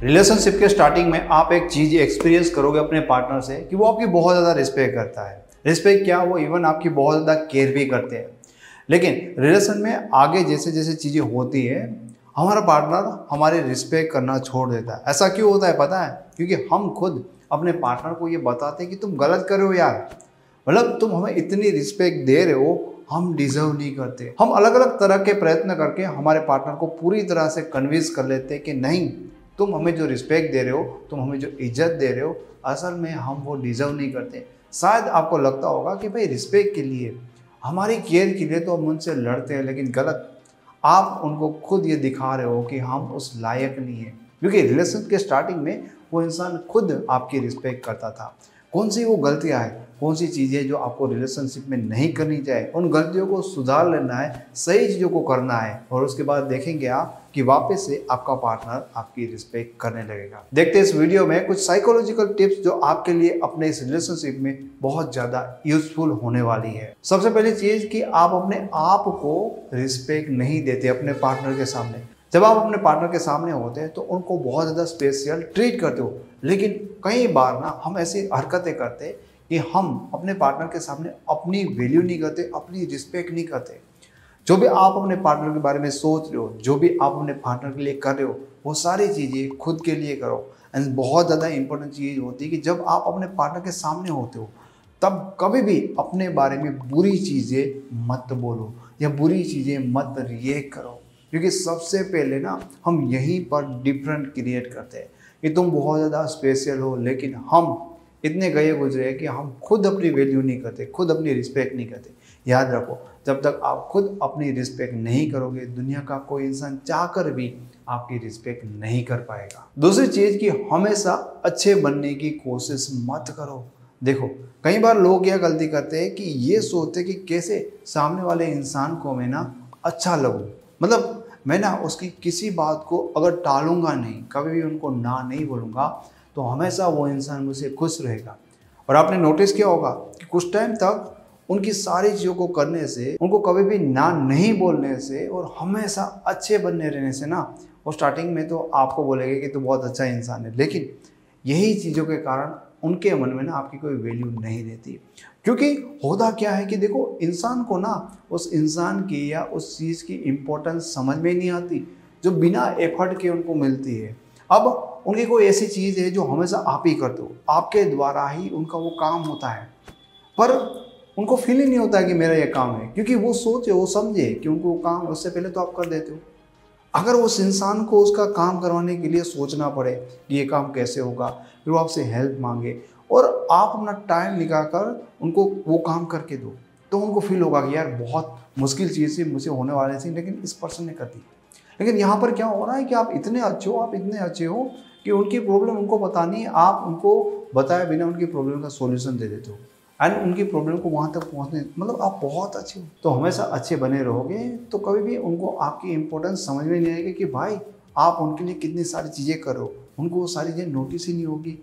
Relationship के starting में आप एक चीज़ एक्सपीरियंस करोगे अपने पार्टनर से कि वो आपकी बहुत ज़्यादा रिस्पेक्ट करता है। रिस्पेक्ट क्या, वो इवन आपकी बहुत ज़्यादा केयर भी करते हैं। लेकिन रिलेशन में आगे जैसे जैसे चीज़ें होती है, हमारा पार्टनर हमारे रिस्पेक्ट करना छोड़ देता है। ऐसा क्यों होता है पता है? क्योंकि हम खुद अपने पार्टनर को ये बताते हैं कि तुम गलत कर रहे हो यार, मतलब तुम हमें इतनी रिस्पेक्ट दे रहे हो, हम डिजर्व नहीं करते। हम अलग अलग तरह के प्रयत्न करके हमारे पार्टनर को पूरी तरह से कन्विंस कर लेते हैं कि नहीं, तुम हमें जो रिस्पेक्ट दे रहे हो, तुम हमें जो इज्जत दे रहे हो, असल में हम वो डिजर्व नहीं करते। शायद आपको लगता होगा कि भाई रिस्पेक्ट के लिए, हमारी केयर के लिए तो हम उनसे लड़ते हैं, लेकिन गलत। आप उनको खुद ये दिखा रहे हो कि हम उस लायक नहीं है, क्योंकि रिलेशन के स्टार्टिंग में वो इंसान खुद आपकी रिस्पेक्ट करता था। कौन सी वो गलतियां हैं, कौन सी चीज़ें जो आपको रिलेशनशिप में नहीं करनी चाहिए, उन गलतियों को सुधार लेना है, सही चीज़ों को करना है, और उसके बाद देखेंगे आप कि वापस से आपका पार्टनर आपकी रिस्पेक्ट करने लगेगा। देखते हैं इस वीडियो में कुछ साइकोलॉजिकल टिप्स जो आपके लिए अपने इस रिलेशनशिप में बहुत ज़्यादा यूजफुल होने वाली है। सबसे पहली चीज़ कि आप अपने आप को रिस्पेक्ट नहीं देते अपने पार्टनर के सामने। जब आप अपने पार्टनर के सामने होते हैं तो उनको बहुत ज़्यादा स्पेशल ट्रीट करते हो, लेकिन कई बार ना हम ऐसी हरकतें करते हैं कि हम अपने पार्टनर के सामने अपनी वैल्यू नहीं करते, अपनी रिस्पेक्ट नहीं करते। जो भी आप अपने पार्टनर के बारे में सोच रहे हो, जो भी आप अपने पार्टनर के लिए कर रहे हो, वो सारी चीज़ें खुद के लिए करो। एंड बहुत ज़्यादा इंपॉर्टेंट चीज़ होती है कि जब आप अपने पार्टनर के सामने होते हो, तब कभी भी अपने बारे में बुरी चीज़ें मत बोलो या बुरी चीज़ें मत रिएक्ट करो, क्योंकि सबसे पहले ना हम यहीं पर डिफरेंट क्रिएट करते हैं कि तुम बहुत ज़्यादा स्पेशल हो, लेकिन हम इतने गए गुजरे हैं कि हम खुद अपनी वैल्यू नहीं करते, खुद अपनी रिस्पेक्ट नहीं करते। याद रखो, जब तक आप खुद अपनी रिस्पेक्ट नहीं करोगे, दुनिया का कोई इंसान चाहकर भी आपकी रिस्पेक्ट नहीं कर पाएगा। दूसरी चीज़ कि हमेशा अच्छे बनने की कोशिश मत करो। देखो, कई बार लोग यह गलती करते हैं कि ये सोचते कि कैसे सामने वाले इंसान को मैं ना अच्छा लगूं, मतलब मैं ना उसकी किसी बात को अगर टालूंगा नहीं, कभी भी उनको ना नहीं बोलूँगा, तो हमेशा वो इंसान मुझसे खुश रहेगा। और आपने नोटिस किया होगा कि कुछ टाइम तक उनकी सारी चीज़ों को करने से, उनको कभी भी ना नहीं बोलने से और हमेशा अच्छे बनने रहने से ना, वो स्टार्टिंग में तो आपको बोलेंगे कि तू बहुत अच्छा इंसान है, लेकिन यही चीज़ों के कारण उनके मन में ना आपकी कोई वैल्यू नहीं रहती। क्योंकि होता क्या है कि देखो, इंसान को ना उस इंसान की या उस चीज़ की इम्पोर्टेंस समझ में नहीं आती जो बिना एफर्ट के उनको मिलती है। अब उनकी कोई ऐसी चीज़ है जो हमेशा आप ही करते हो, आपके द्वारा ही उनका वो काम होता है, पर उनको फील ही नहीं होता है कि मेरा ये काम है, क्योंकि वो सोचे, वो समझे कि उनको वो काम है, उससे पहले तो आप कर देते हो। अगर उस इंसान को उसका काम करवाने के लिए सोचना पड़े कि ये काम कैसे होगा, फिर वो आपसे हेल्प मांगे और आप अपना टाइम निकाल कर उनको वो काम करके दो, तो उनको फील होगा कि यार बहुत मुश्किल चीज़ थी, मुझे होने वाली थी, लेकिन इस पर्सन ने कर दी। लेकिन यहाँ पर क्या हो रहा है कि आप इतने अच्छे हो, आप इतने अच्छे हो कि उनकी प्रॉब्लम उनको बतानी है, आप उनको बताए बिना उनकी प्रॉब्लम का सॉल्यूशन दे देते हो एंड उनकी प्रॉब्लम को वहाँ तक पहुँचने, मतलब आप बहुत अच्छे हो। तो हमेशा अच्छे बने रहोगे तो कभी भी उनको आपकी इंपॉर्टेंस समझ में नहीं आएगी कि भाई आप उनके लिए कितनी सारी चीज़ें करो, उनको वो सारी चीज़ें नोटिस ही नहीं होगी।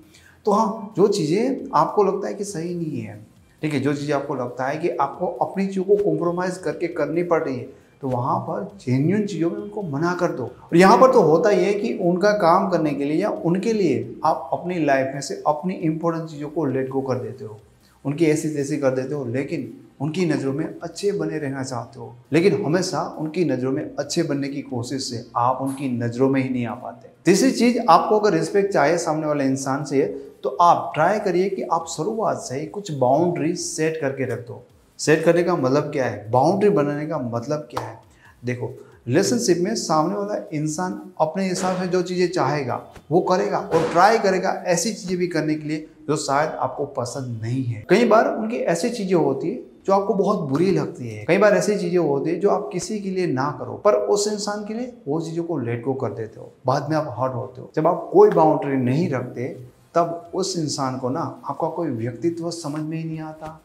तो हाँ, जो चीज़ें आपको लगता है कि सही नहीं है, ठीक है, जो चीज़ें आपको लगता है कि आपको अपनी चीज़ों को कॉम्प्रोमाइज़ करके करनी पड़ रही है, तो वहाँ पर जेन्युइन चीज़ों में उनको मना कर दो। और यहाँ पर तो होता ही है कि उनका काम करने के लिए या उनके लिए आप अपनी लाइफ में से अपनी इंपॉर्टेंट चीज़ों को लेट गो कर देते हो, उनकी ऐसी तैसी कर देते हो, लेकिन उनकी नज़रों में अच्छे बने रहना चाहते हो, लेकिन हमेशा उनकी नज़रों में अच्छे बनने की कोशिश से आप उनकी नज़रों में ही नहीं आ पाते। तीसरी चीज़, आपको अगर रिस्पेक्ट चाहिए सामने वाले इंसान से, तो आप ट्राई करिए कि आप शुरुआत से ही कुछ बाउंड्री सेट करके रख दो। सेट करने का मतलब क्या है, बाउंड्री बनाने का मतलब क्या है? देखो, रिलेशनशिप में सामने वाला इंसान अपने हिसाब से जो चीज़ें चाहेगा वो करेगा और ट्राई करेगा ऐसी चीज़ें भी करने के लिए जो शायद आपको पसंद नहीं है। कई बार उनकी ऐसी चीज़ें होती है जो आपको बहुत बुरी लगती है, कई बार ऐसी चीज़ें होती है जो आप किसी के लिए ना करो, पर उस इंसान के लिए वो चीज़ों को लेट गो कर देते हो, बाद में आप हर्ट होते हो। जब आप कोई बाउंड्री नहीं रखते, तब उस इंसान को ना आपका कोई व्यक्तित्व समझ में ही नहीं आता,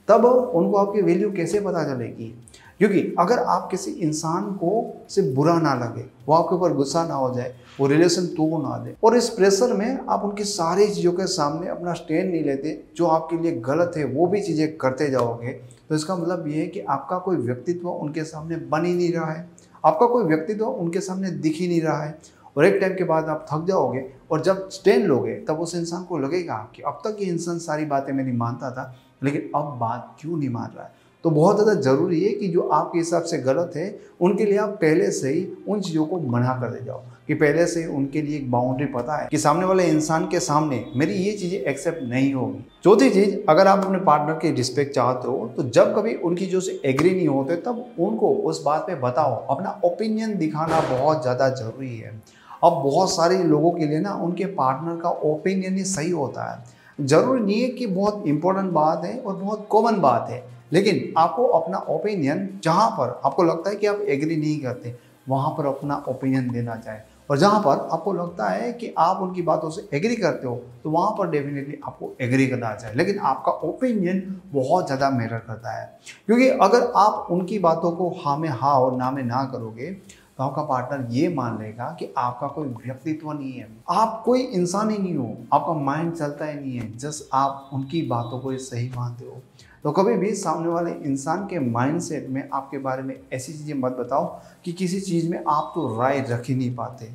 तब उनको आपकी वैल्यू कैसे पता चलेगी? क्योंकि अगर आप किसी इंसान को से बुरा ना लगे, वो आपके ऊपर गुस्सा ना हो जाए, वो रिलेशन तोड़ ना दे, और इस प्रेशर में आप उनकी सारी चीज़ों के सामने अपना स्टैंड नहीं लेते, जो आपके लिए गलत है वो भी चीज़ें करते जाओगे, तो इसका मतलब ये है कि आपका कोई व्यक्तित्व उनके सामने बन ही नहीं रहा है, आपका कोई व्यक्तित्व उनके सामने दिख ही नहीं रहा है, और एक टाइम के बाद आप थक जाओगे और जब स्टैंड लोगे तब उस इंसान को लगेगा कि अब तक ये इंसान सारी बातें मेरी मानता था, लेकिन अब बात क्यों नहीं मान रहा है। तो बहुत ज़्यादा ज़रूरी है कि जो आपके हिसाब से गलत है उनके लिए आप पहले से ही उन चीज़ों को मना कर दे जाओ, कि पहले से उनके लिए एक बाउंड्री पता है कि सामने वाले इंसान के सामने मेरी ये चीज़ें एक्सेप्ट नहीं होगी। चौथी चीज़, अगर आप अपने पार्टनर की रिस्पेक्ट चाहते हो तो जब कभी उनकी जो से एग्री नहीं होते तब उनको उस बात पे बताओ, अपना ओपिनियन दिखाना बहुत ज़्यादा ज़रूरी है। अब बहुत सारे लोगों के लिए ना उनके पार्टनर का ओपिनियन ही सही होता है। ज़रूरी नहीं है कि बहुत इंपॉर्टेंट बात है और बहुत कॉमन बात है, लेकिन आपको अपना ओपिनियन जहाँ पर आपको लगता है कि आप एग्री नहीं करते वहाँ पर अपना ओपिनियन देना चाहिए, और जहाँ पर आपको लगता है कि आप उनकी बातों से एग्री करते हो तो वहाँ पर डेफिनेटली आपको एग्री करना चाहिए। लेकिन आपका ओपिनियन बहुत ज़्यादा मैटर करता है, क्योंकि अगर आप उनकी बातों को हाँ में हाँ और ना में ना करोगे तो आपका पार्टनर ये मान लेगा कि आपका कोई व्यक्तित्व नहीं है, आप कोई इंसान ही नहीं हो, आपका माइंड चलता ही नहीं है, जस्ट आप उनकी बातों को सही मानते हो। तो कभी भी सामने वाले इंसान के माइंडसेट में आपके बारे में ऐसी चीज़ें मत बताओ कि किसी चीज़ में आप तो राय रख ही नहीं पाते,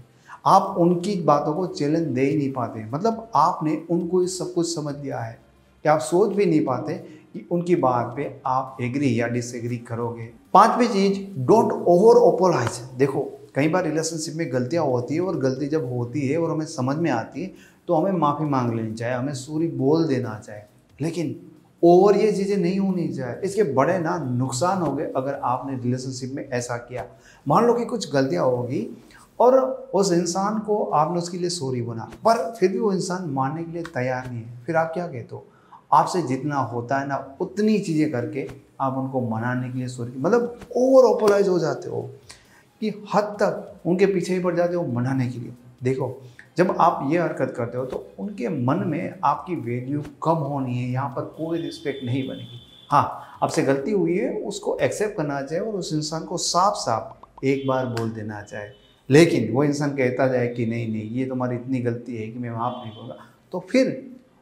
आप उनकी बातों को चैलेंज दे ही नहीं पाते, मतलब आपने उनको सब कुछ समझ लिया है कि आप सोच भी नहीं पाते कि उनकी बात पे आप एग्री या डिसएग्री करोगे। पांचवी चीज़, डोंट ओवर ओपोलाइज। देखो कई बार रिलेशनशिप में गलतियाँ होती है और गलती जब होती है और हमें समझ में आती है तो हमें माफ़ी मांग लेनी चाहिए, हमें सॉरी बोल देना चाहिए, लेकिन ओवर ये चीज़ें नहीं होनी चाहिए। इसके बड़े ना नुकसान हो गए अगर आपने रिलेशनशिप में ऐसा किया। मान लो कि कुछ गलतियाँ होगी और उस इंसान को आपने उसके लिए सॉरी बोला, पर फिर भी वो इंसान मानने के लिए तैयार नहीं है, फिर आप क्या कहते हो, आपसे जितना होता है ना उतनी चीज़ें करके आप उनको मनाने के लिए सॉरी, मतलब ओवर ओपोलाइज हो जाते हो कि हद तक उनके पीछे ही पड़ जाते हो मनाने के लिए। देखो जब आप ये हरकत करते हो तो उनके मन में आपकी वैल्यू कम होनी है, यहाँ पर कोई रिस्पेक्ट नहीं बनेगी। हाँ, आपसे गलती हुई है उसको एक्सेप्ट करना चाहिए और उस इंसान को साफ साफ एक बार बोल देना चाहिए, लेकिन वो इंसान कहता जाए कि नहीं नहीं ये तुम्हारी इतनी गलती है कि मैं माफ़ नहीं करूँगा, तो फिर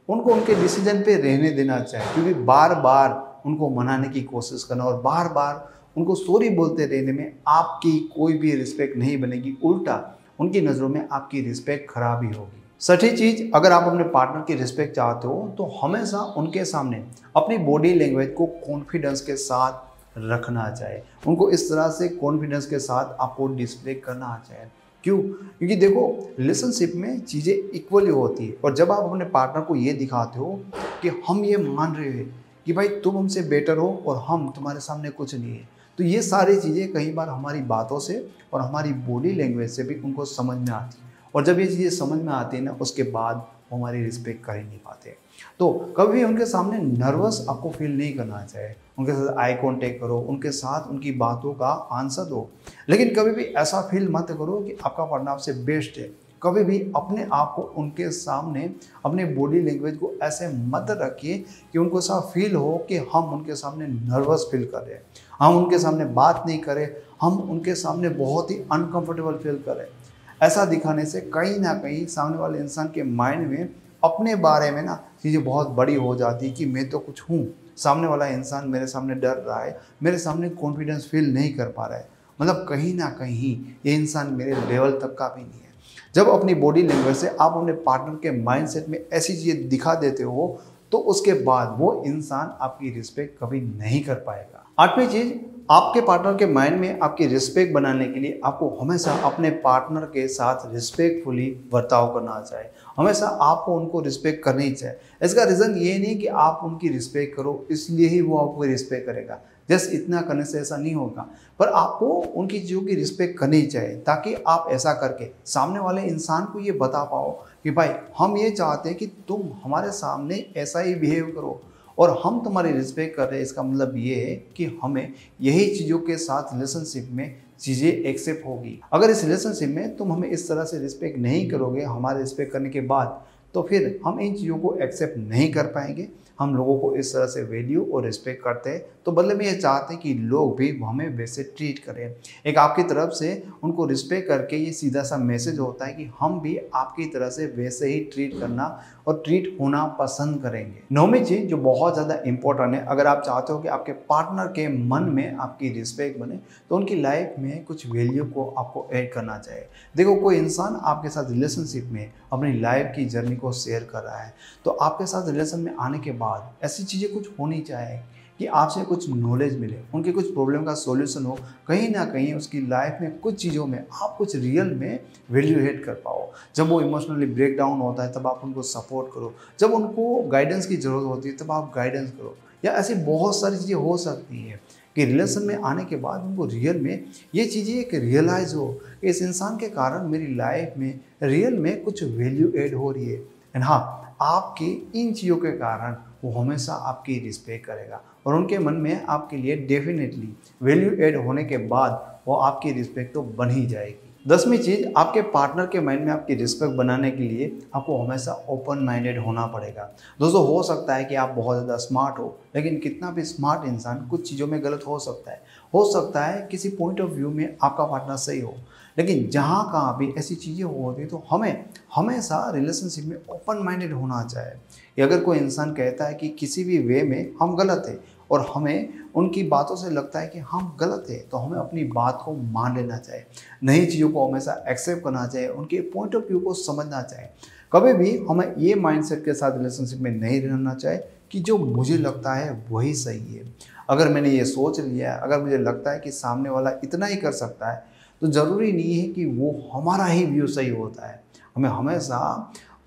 उनको उनके डिसीजन पे रहने देना चाहिए। क्योंकि बार बार उनको मनाने की कोशिश करना और बार बार उनको सॉरी बोलते रहने में आपकी कोई भी रिस्पेक्ट नहीं बनेगी, उल्टा उनकी नज़रों में आपकी रिस्पेक्ट खराब ही होगी। छठी चीज़, अगर आप अपने पार्टनर की रिस्पेक्ट चाहते हो तो हमेशा उनके सामने अपनी बॉडी लैंग्वेज को कॉन्फिडेंस के साथ रखना चाहिए, उनको इस तरह से कॉन्फिडेंस के साथ आपको डिस्प्ले करना चाहिए। क्यों? क्योंकि देखो रिलेशनशिप में चीज़ें इक्वली होती है, और जब आप अपने पार्टनर को ये दिखाते हो कि हम ये मान रहे हैं कि भाई तुम हमसे बेटर हो और हम तुम्हारे सामने कुछ नहीं है, तो ये सारी चीज़ें कई बार हमारी बातों से और हमारी बॉडी लैंग्वेज से भी उनको समझ में आती है, और जब ये चीज़ें समझ में आती है ना उसके बाद वो हमारी रिस्पेक्ट कर ही नहीं पाते। तो कभी उनके सामने नर्वस आपको फील नहीं करना चाहिए, उनके साथ आई कांटेक्ट करो, उनके साथ उनकी बातों का आंसर दो, लेकिन कभी भी ऐसा फील मत करो कि आपका पार्टनर आपसे बेस्ट है। कभी भी अपने आप को उनके सामने अपने बॉडी लैंग्वेज को ऐसे मत रखिए कि उनको ऐसा फील हो कि हम उनके सामने नर्वस फील कर रहे हैं, हम उनके सामने बात नहीं करें, हम उनके सामने बहुत ही अनकंफर्टेबल फील करें। ऐसा दिखाने से कहीं ना कहीं सामने वाले इंसान के माइंड में अपने बारे में ना चीज़ें बहुत बड़ी हो जाती कि मैं तो कुछ हूँ, सामने वाला इंसान मेरे सामने डर रहा है, मेरे सामने कॉन्फिडेंस फील नहीं कर पा रहा है, मतलब कहीं ना कहीं ये इंसान मेरे लेवल तक का भी नहीं है। जब अपनी बॉडी लैंग्वेज से आप अपने पार्टनर के माइंडसेट में ऐसी चीज़ें दिखा देते हो तो उसके बाद वो इंसान आपकी रिस्पेक्ट कभी नहीं कर पाएगा। आठवीं चीज़, आपके पार्टनर के माइंड में आपकी रिस्पेक्ट बनाने के लिए आपको हमेशा अपने पार्टनर के साथ रिस्पेक्टफुली बर्ताव करना चाहिए, हमेशा आपको उनको रिस्पेक्ट करनी चाहिए। इसका रीज़न ये नहीं कि आप उनकी रिस्पेक्ट करो इसलिए ही वो आपको रिस्पेक्ट करेगा, जस्ट इतना करने से ऐसा नहीं होगा, पर आपको उनकी चीज़ों की रिस्पेक्ट करनी चाहिए ताकि आप ऐसा करके सामने वाले इंसान को ये बता पाओ कि भाई हम ये चाहते हैं कि तुम हमारे सामने ऐसा ही बिहेव करो और हम तुम्हारी रिस्पेक्ट कर रहे हैं। इसका मतलब ये है कि हमें यही चीज़ों के साथ रिलेशनशिप में चीज़ें एक्सेप्ट होगी। अगर इस रिलेशनशिप में तुम हमें इस तरह से रिस्पेक्ट नहीं करोगे, हमारे रिस्पेक्ट करने के बाद, तो फिर हम इन चीज़ों को एक्सेप्ट नहीं कर पाएंगे। हम लोगों को इस तरह से वैल्यू और रिस्पेक्ट करते हैं तो बदले में ये चाहते हैं कि लोग भी हमें वैसे ट्रीट करें। एक आपकी तरफ से उनको रिस्पेक्ट करके ये सीधा सा मैसेज होता है कि हम भी आपकी तरह से वैसे ही ट्रीट करना और ट्रीट होना पसंद करेंगे। नौवीं चीज़ जो बहुत ज़्यादा इंपॉर्टेंट है, अगर आप चाहते हो कि आपके पार्टनर के मन में आपकी रिस्पेक्ट बने तो उनकी लाइफ में कुछ वैल्यू को आपको ऐड करना चाहिए। देखो, कोई इंसान आपके साथ रिलेशनशिप में अपनी लाइफ की जर्नी को शेयर कर रहा है तो आपके साथ रिलेशन में आने के बाद ऐसी चीज़ें कुछ होनी चाहिए कि आपसे कुछ नॉलेज मिले, उनके कुछ प्रॉब्लम का सॉल्यूशन हो, कहीं ना कहीं उसकी लाइफ में कुछ चीज़ों में आप कुछ रियल में वैल्यू ऐड कर पाओ। जब वो इमोशनली ब्रेक डाउन होता है तब आप उनको सपोर्ट करो, जब उनको गाइडेंस की ज़रूरत होती है तब आप गाइडेंस करो, या ऐसी बहुत सारी चीज़ें हो सकती हैं कि रिलेशन में आने के बाद उनको रियल में ये चीज़ें एक रियलाइज़ हो कि इस इंसान के कारण मेरी लाइफ में रियल में कुछ वैल्यू ऐड हो रही है। एंड हाँ, आपकी इन चीज़ों के कारण वो हमेशा आपकी रिस्पेक्ट करेगा और उनके मन में आपके लिए डेफिनेटली वैल्यू ऐड होने के बाद वो आपकी रिस्पेक्ट तो बन ही जाएगी। 10वीं चीज़, आपके पार्टनर के माइंड में आपकी रिस्पेक्ट बनाने के लिए आपको हमेशा ओपन माइंडेड होना पड़ेगा। दोस्तों, हो सकता है कि आप बहुत ज़्यादा स्मार्ट हो, लेकिन कितना भी स्मार्ट इंसान कुछ चीज़ों में गलत हो सकता है कि किसी पॉइंट ऑफ व्यू में आपका पार्टनर सही हो, लेकिन जहाँ कहाँ भी ऐसी चीज़ें होती तो हमें हमेशा रिलेशनशिप में ओपन माइंडेड होना चाहिए कि अगर कोई इंसान कहता है कि किसी भी वे में हम गलत है और हमें उनकी बातों से लगता है कि हम गलत है तो हमें अपनी बात को मान लेना चाहिए, नई चीज़ों को हमेशा एक्सेप्ट करना चाहिए, उनके पॉइंट ऑफ व्यू को समझना चाहिए। कभी भी हमें ये माइंडसेट के साथ रिलेशनशिप में नहीं रहना चाहिए कि जो मुझे लगता है वही सही है। अगर मैंने ये सोच लिया है, अगर मुझे लगता है कि सामने वाला इतना ही कर सकता है तो ज़रूरी नहीं है कि वो हमारा ही व्यू सही होता है। हमें हमेशा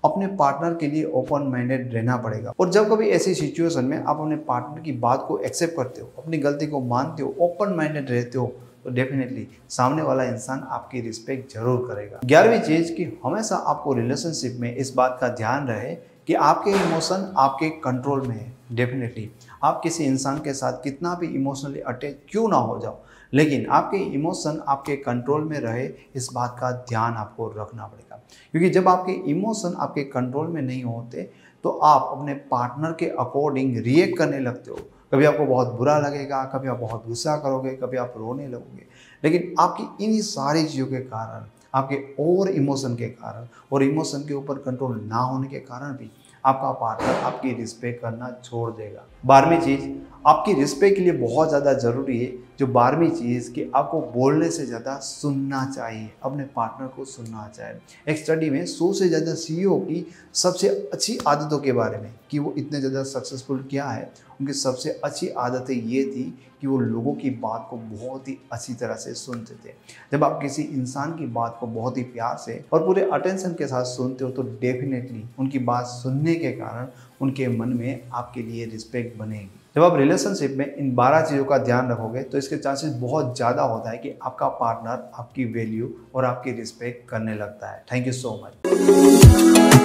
अपने पार्टनर के लिए ओपन माइंडेड रहना पड़ेगा। और जब कभी ऐसी सिचुएशन में आप अपने पार्टनर की बात को एक्सेप्ट करते हो, अपनी गलती को मानते हो, ओपन माइंडेड रहते हो तो डेफिनेटली सामने वाला इंसान आपकी रिस्पेक्ट जरूर करेगा। 11वीं चीज़ कि हमेशा आपको रिलेशनशिप में इस बात का ध्यान रहे कि आपके इमोशन आपके कंट्रोल में है। डेफिनेटली आप किसी इंसान के साथ कितना भी इमोशनली अटैच क्यों ना हो जाओ, लेकिन आपके इमोशन आपके कंट्रोल में रहे, इस बात का ध्यान आपको रखना पड़ेगा। क्योंकि जब आपके इमोशन आपके कंट्रोल में नहीं होते तो आप अपने पार्टनर के अकॉर्डिंग रिएक्ट करने लगते हो। कभी आपको बहुत बुरा लगेगा, कभी आप बहुत गुस्सा करोगे, कभी आप रोने लगोगे, लेकिन आपकी इन सारी चीज़ों के कारण, आपके ओवर इमोशन के कारण और इमोशन के ऊपर कंट्रोल ना होने के कारण भी आपका पार्टनर आपकी रिस्पेक्ट करना छोड़ देगा। 12वीं चीज़, आपकी रिस्पेक्ट के लिए बहुत ज़्यादा ज़रूरी है जो 12वीं चीज़ कि आपको बोलने से ज़्यादा सुनना चाहिए, अपने पार्टनर को सुनना चाहिए। एक स्टडी में 100 से ज़्यादा CEO की सबसे अच्छी आदतों के बारे में कि वो इतने ज़्यादा सक्सेसफुल क्या है, उनकी सबसे अच्छी आदतें ये थी कि वो लोगों की बात को बहुत ही अच्छी तरह से सुनते थे। जब आप किसी इंसान की बात को बहुत ही प्यार से और पूरे अटेंशन के साथ सुनते हो तो डेफिनेटली उनकी बात सुनने के कारण उनके मन में आपके लिए रिस्पेक्ट बनेगी। जब आप रिलेशनशिप में इन 12 चीज़ों का ध्यान रखोगे तो इसके चांसेस बहुत ज़्यादा होता है कि आपका पार्टनर आपकी वैल्यू और आपकी रिस्पेक्ट करने लगता है। Thank you so much.